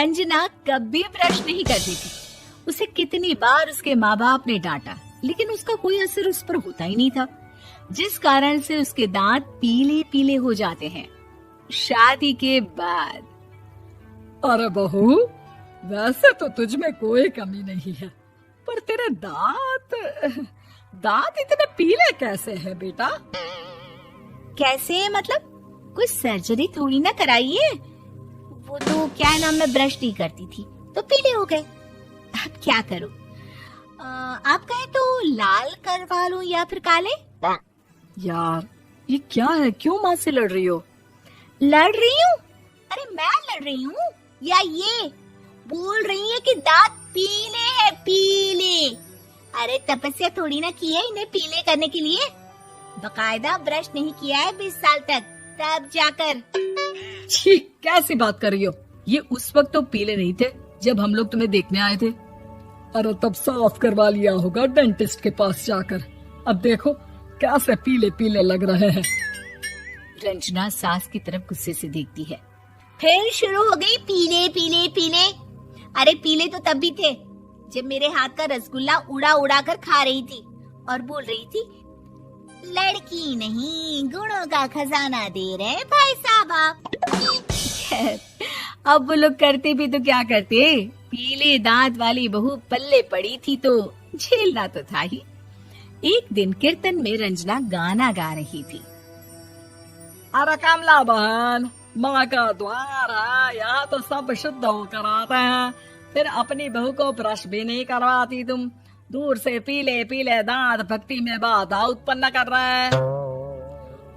रंजना कभी ब्रश नहीं करती थी। उसे कितनी बार उसके माँ बाप ने डांटा, लेकिन उसका कोई असर उस पर होता ही नहीं था, जिस कारण से उसके दांत पीले पीले हो जाते हैं। शादी के बाद अरे बहू, वैसे तो तुझ में कोई कमी नहीं है, पर तेरे दांत इतने पीले कैसे हैं बेटा? कैसे मतलब? कोई सर्जरी थोड़ी ना कराई है। वो तो क्या है ना, मैं ब्रश नहीं करती थी तो पीले हो गए। अब क्या करूं? आप कहें तो लाल करवा लूं या फिर काले? यार ये क्या है, क्यों माँ से लड़ रही हो? लड़ रही हूँ? अरे मैं लड़ रही हूँ या ये बोल रही है कि दांत पीले हैं, पीले। अरे तपस्या थोड़ी ना की है इन्हें पीले करने के लिए। बकायदा ब्रश नहीं किया है 20 साल तक, तब जाकर। छी, कैसी बात कर रही हो? ये उस वक्त तो पीले नहीं थे जब हम लोग तुम्हें देखने आए थे। अरे तब साफ करवा लिया होगा डेंटिस्ट के पास जाकर। अब देखो कैसे पीले पीले लग रहे हैं। रंजना सास की तरफ गुस्से से देखती है। फिर शुरू हो गई पीले पीले पीले। अरे पीले तो तब भी थे जब मेरे हाथ का रसगुल्ला उड़ा उड़ा कर खा रही थी और बोल रही थी, लड़की नहीं गुणों का खजाना दे रहे भाई साहब आप। अब वो लोग करते भी तो क्या करते, पीले दांत वाली बहू पल्ले पड़ी थी तो झेलना तो था ही। एक दिन कीर्तन में रंजना गाना गा रही थी। अरे कमला बहन, माँ का द्वार है, यहाँ तो सब शुद्ध होकर आते हैं, फिर अपनी बहू को ब्रश भी नहीं करवाती तुम। दूर से पीले पीले दांत भक्ति में बाधा उत्पन्न कर रहे हैं।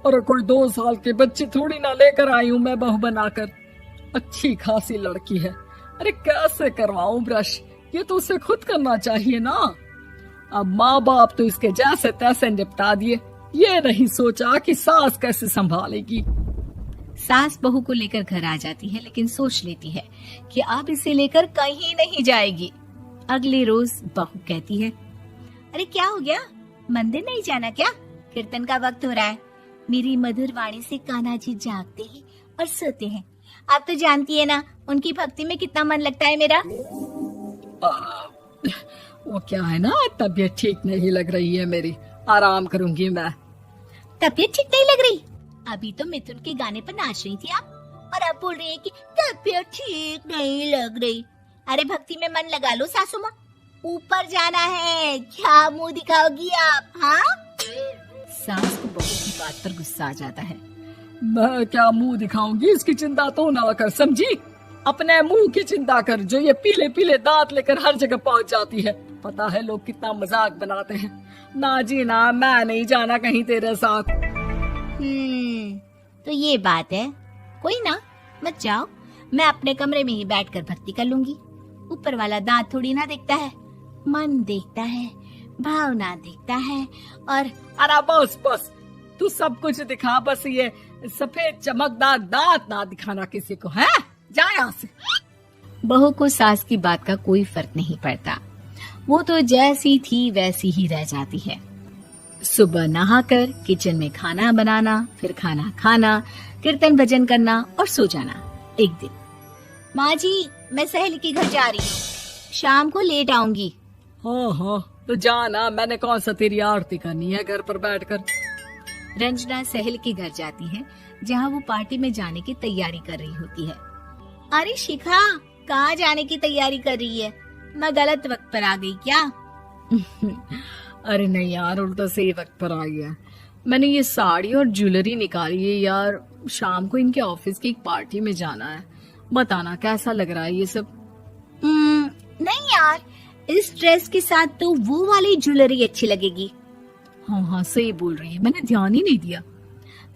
अरे कोई 2 साल के बच्चे थोड़ी ना लेकर आई हूँ मैं बहू बनाकर। अच्छी खासी लड़की है, अरे कैसे करवाऊं ब्रश? ये तो उसे खुद करना चाहिए ना। अब माँ बाप तो इसके जैसे तैसे निपटा दिए, ये नहीं सोचा कि सास कैसे संभालेगी। सास बहू को लेकर घर आ जाती है, लेकिन सोच लेती है कि अब इसे लेकर कहीं नहीं जाएगी। अगले रोज बहू कहती है, अरे क्या हो गया, मंदिर नहीं जाना क्या? कीर्तन का वक्त हो रहा है। मेरी मधुर वाणी से कान्हा जी जागते हैं और सोते हैं। आप तो जानती है ना उनकी भक्ति में कितना मन लगता है मेरा। वो क्या है ना, तबीयत ठीक नहीं लग रही है मेरी, आराम करूंगी मैं। तबीयत ठीक नहीं लग रही? अभी तो मिथुन के गाने पर नाच रही थी आप, और अब बोल रही है कि तबीयत ठीक नहीं लग रही। अरे भक्ति में मन लगा लो सासू माँ, ऊपर जाना है, क्या मुंह दिखाओगी आप? हाँ? सास को बहू की बात पर गुस्सा आ जाता है। मैं क्या मुंह दिखाऊंगी, इसकी चिंता तो ना कर, समझी? अपने मुंह की चिंता कर, जो ये पीले पीले दांत लेकर हर जगह पहुंच जाती है। पता है लोग कितना मजाक बनाते हैं। ना जी ना, मैं नहीं जाना कहीं तेरे साथ। तो ये बात है। कोई ना, मत जाओ, मैं अपने कमरे में ही बैठकर भक्ति कर लूंगी। ऊपर वाला दांत थोड़ी ना देखता है, मन देखता है, भावना देखता है। और अरे बस बस, तू सब कुछ दिखा, बस ये सफेद चमकदार दांत ना दिखाना किसी को, है? जा यहाँ से। बहू को सास की बात का कोई फर्क नहीं पड़ता, वो तो जैसी थी वैसी ही रह जाती है। सुबह नहाकर किचन में खाना बनाना, फिर खाना खाना, कीर्तन भजन करना और सो जाना। एक दिन, माँ जी मैं सहेली के घर जा रही हूँ, शाम को लेट आऊंगी। हाँ हाँ तो जाना, मैंने कौन सा तेरी आरती करनी है घर पर बैठकर। रंजना सहेली के घर जाती है, जहाँ वो पार्टी में जाने की तैयारी कर रही होती है। अरे शिखा, कहाँ जाने की तैयारी कर रही है? मैं गलत वक्त पर आ गई क्या? अरे नहीं यार, उल्टा सही वक्त पर आ गया। मैंने ये साड़ी और ज्वेलरी निकाली है यार, शाम को इनके ऑफिस की एक पार्टी में जाना है। बताना कैसा लग रहा है ये सब? नहीं यार, इस ड्रेस के साथ तो वो वाली ज्वेलरी अच्छी लगेगी। हाँ हाँ सही बोल रही है, मैंने ध्यान ही नहीं दिया।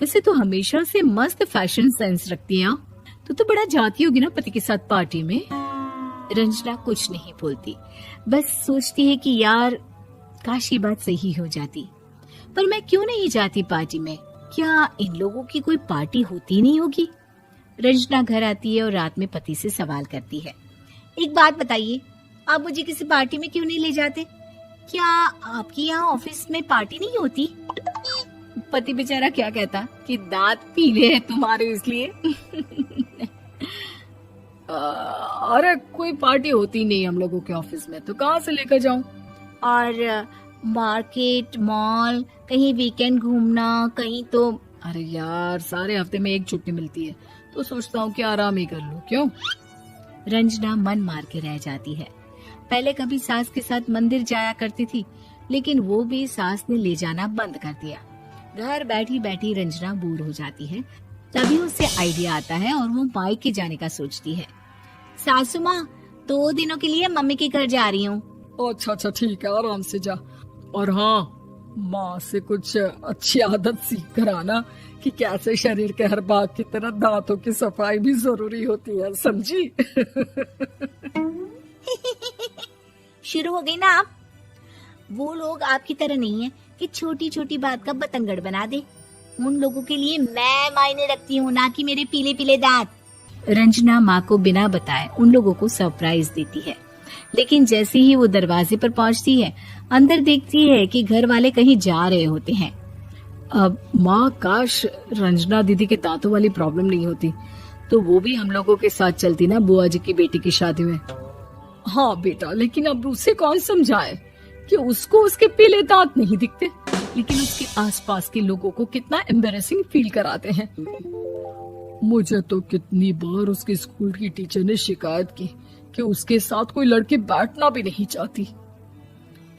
वैसे तो हमेशा से मस्त फैशन सेंस रखती है। तो बड़ा जाती होगी ना पति के साथ पार्टी में। रंजना कुछ नहीं बोलती, बस सोचती है कि यार काश ये बात सही हो जाती, पर मैं क्यों नहीं जाती पार्टी में? क्या इन लोगों की कोई पार्टी होती नहीं होगी? रंजना घर आती है और रात में पति से सवाल करती है, एक बात बताइए, आप मुझे किसी पार्टी में क्यों नहीं ले जाते? क्या आपकी यहाँ ऑफिस में पार्टी नहीं होती? पति बेचारा क्या कहता कि दांत पीले हैं तुम्हारे इसलिए। अरे कोई पार्टी होती नहीं हम लोगों के ऑफिस में, तो कहाँ से लेकर जाऊं? और मार्केट, मॉल, कहीं वीकेंड घूमना, कहीं तो। अरे यार, सारे हफ्ते में एक छुट्टी मिलती है, तो सोचता हूँ कि आराम ही कर लूं। क्यों? रंजना मन मार के रह जाती है। पहले कभी सास के साथ मंदिर जाया करती थी, लेकिन वो भी सास ने ले जाना बंद कर दिया। घर बैठी बैठी रंजना बोर हो जाती है। तभी उसे आइडिया आता है और वो मायके जाने का सोचती है। सासू माँ, 2 दिनों के लिए मम्मी के घर जा रही हूँ। अच्छा ठीक है, आराम से जा। और हाँ, माँ से कुछ अच्छी आदत सीख कर आना कि कैसे शरीर के हर भाग की तरह दांतों की सफाई भी जरूरी होती है, समझी? शुरू हो गई ना आप। वो लोग आपकी तरह नहीं है कि छोटी छोटी बात का बतंगड़ बना दे। उन लोगों के लिए मैं मायने रखती हूँ, ना कि मेरे पीले पीले दांत। रंजना माँ को बिना बताए उन लोगों को सरप्राइज देती है, लेकिन जैसे ही वो दरवाजे पर पहुंचती है, अंदर देखती है कि घर वाले कहीं जा रहे होते हैं। अब माँ, काश रंजना दीदी के दांतों वाली प्रॉब्लम नहीं होती, तो वो भी हम लोगों के साथ चलती ना बुआ जी की बेटी की शादी में। हाँ बेटा, लेकिन अब उसे कौन समझाए कि उसको उसके पीले दांत नहीं दिखते, लेकिन उसके आसपास के लोगों को कितना एम्बैरेसिंग फील कराते हैं। मुझे तो कितनी बार उसके स्कूल की टीचर ने शिकायत की कि उसके साथ कोई लड़की बैठना भी नहीं चाहती,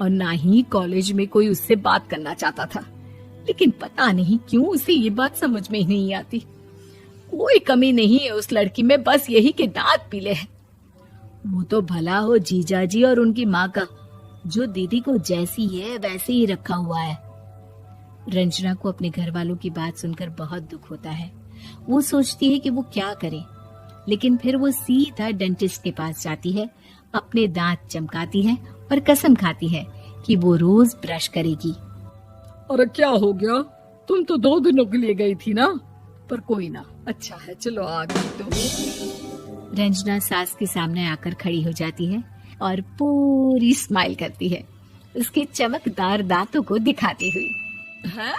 और ना ही कॉलेज में कोई उससे बात करना चाहता था। लेकिन पता नहीं क्यों उसे ये बात समझ में ही नहीं आती। कोई कमी नहीं है उस लड़की में, बस यही कि दांत पीले हैं। वो तो भला हो जीजा जी और उनकी माँ का, जो दीदी को जैसी है वैसे ही रखा हुआ है। रंजना को अपने घर वालों की बात सुनकर बहुत दुख होता है। वो सोचती है कि वो क्या करे, लेकिन फिर वो सीधा डेंटिस्ट के पास जाती है, अपने दांत चमकाती है और कसम खाती है कि वो रोज ब्रश करेगी। अरे क्या हो गया? तुम तो 2 दिनों के लिए गई थी ना, पर कोई ना, अच्छा है, चलो आ गई तो। रंजना सास के सामने आकर खड़ी हो जाती है और पूरी स्माइल करती है, उसके चमकदार दांतों को दिखाती हुई। हैं?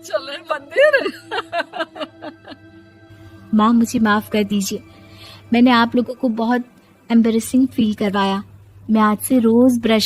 चले मंदिर? माँ, मुझे माफ कर दीजिए, मैंने आप लोगों को बहुत एम्बैरेसिंग फील करवाया। मैं आज से रोज ब्रश